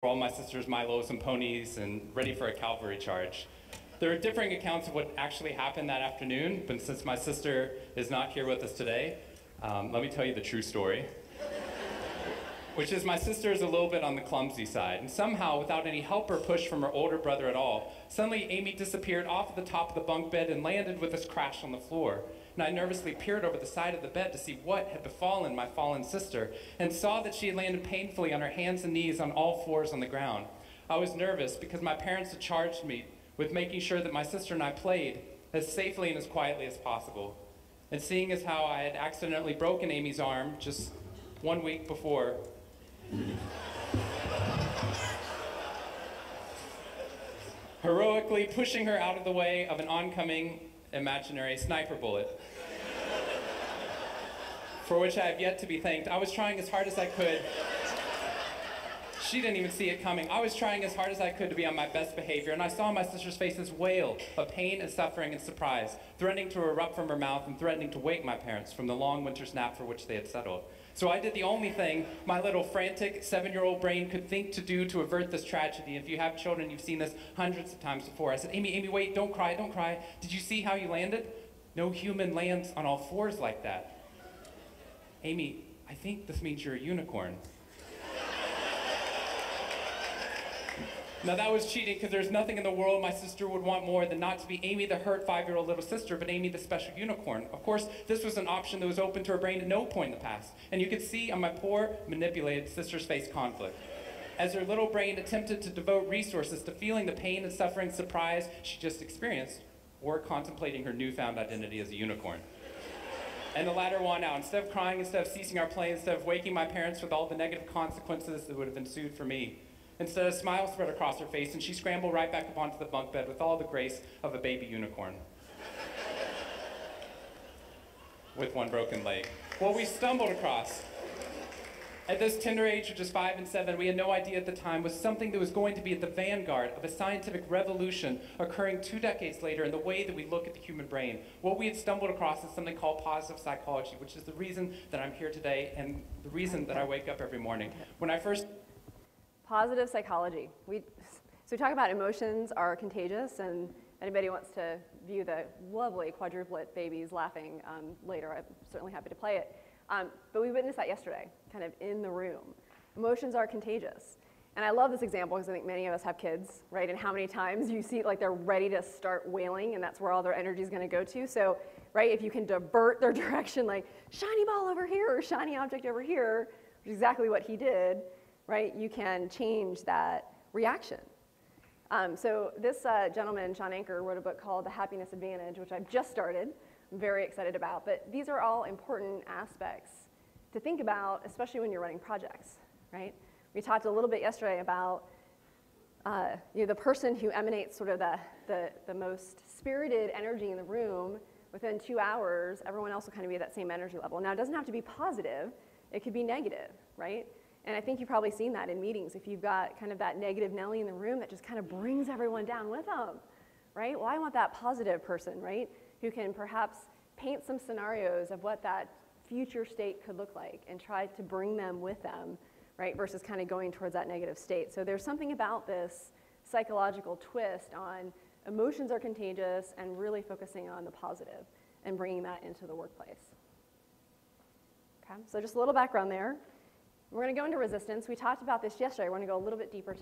all my sisters Milos and ponies and ready for a cavalry charge. There are differing accounts of what actually happened that afternoon, but since my sister is not here with us today, let me tell you the true story. Which is my sister is a little bit on the clumsy side, and somehow, without any help or push from her older brother at all, suddenly Amy disappeared off the top of the bunk bed and landed with us crash on the floor. And I nervously peered over the side of the bed to see what had befallen my fallen sister, and saw that she had landed painfully on her hands and knees on all fours on the ground. I was nervous because my parents had charged me with making sure that my sister and I played as safely and as quietly as possible. And seeing as how I had accidentally broken Amy's arm just 1 week before, heroically pushing her out of the way of an oncoming imaginary sniper bullet, for which I have yet to be thanked. I was trying as hard as I could. She didn't even see it coming. I was trying as hard as I could to be on my best behavior, and I saw my sister's face this wail of pain and suffering and surprise, threatening to erupt from her mouth and threatening to wake my parents from the long winter's nap for which they had settled. So I did the only thing my little frantic 7-year-old brain could think to do to avert this tragedy. If you have children, you've seen this hundreds of times before. I said, Amy, wait, don't cry, don't cry. Did you see how you landed? No human lands on all fours like that. Amy, I think this means you're a unicorn. Now that was cheating, because there's nothing in the world my sister would want more than not to be Amy the hurt 5-year-old little sister, but Amy the special unicorn. Of course, this was an option that was open to her brain at no point in the past, and you could see on my poor, manipulated sister's face conflict, as her little brain attempted to devote resources to feeling the pain and suffering surprise she just experienced, or contemplating her newfound identity as a unicorn. And the latter won out. Instead of crying, instead of ceasing our play, instead of waking my parents with all the negative consequences that would have ensued for me, instead, a smile spread across her face, and she scrambled right back up onto the bunk bed with all the grace of a baby unicorn. With one broken leg. What we stumbled across at this tender age of just 5 and 7, we had no idea at the time, was something that was going to be at the vanguard of a scientific revolution occurring 2 decades later in the way that we look at the human brain. What we had stumbled across is something called positive psychology, which is the reason that I'm here today and the reason that I wake up every morning. When I first... Positive psychology. So we talk about emotions are contagious, and anybody wants to view the lovely quadruplet babies laughing later, I'm certainly happy to play it. But we witnessed that yesterday, kind of in the room. Emotions are contagious. And I love this example because I think many of us have kids, right? And how many times you see like they're ready to start wailing, and that's where all their energy is going to go to. So, right, if you can divert their direction, like shiny ball over here or shiny object over here, which is exactly what he did, right, you can change that reaction. So this gentleman, Sean Anker, wrote a book called The Happiness Advantage, which I've just started. I'm very excited about. But these are all important aspects to think about, especially when you're running projects, right? We talked a little bit yesterday about the person who emanates sort of the most spirited energy in the room. Within 2 hours, everyone else will kind of be at that same energy level. Now, it doesn't have to be positive. It could be negative, right? And I think you've probably seen that in meetings. If you've got kind of that negative Nelly in the room that just kind of brings everyone down with them, right? Well, I want that positive person, right? Who can perhaps paint some scenarios of what that future state could look like and try to bring them with them, right? Versus kind of going towards that negative state. So there's something about this psychological twist on emotions are contagious and really focusing on the positive and bringing that into the workplace. Okay, so just a little background there. We're going to go into resistance. We talked about this yesterday. We're going to go a little bit deeper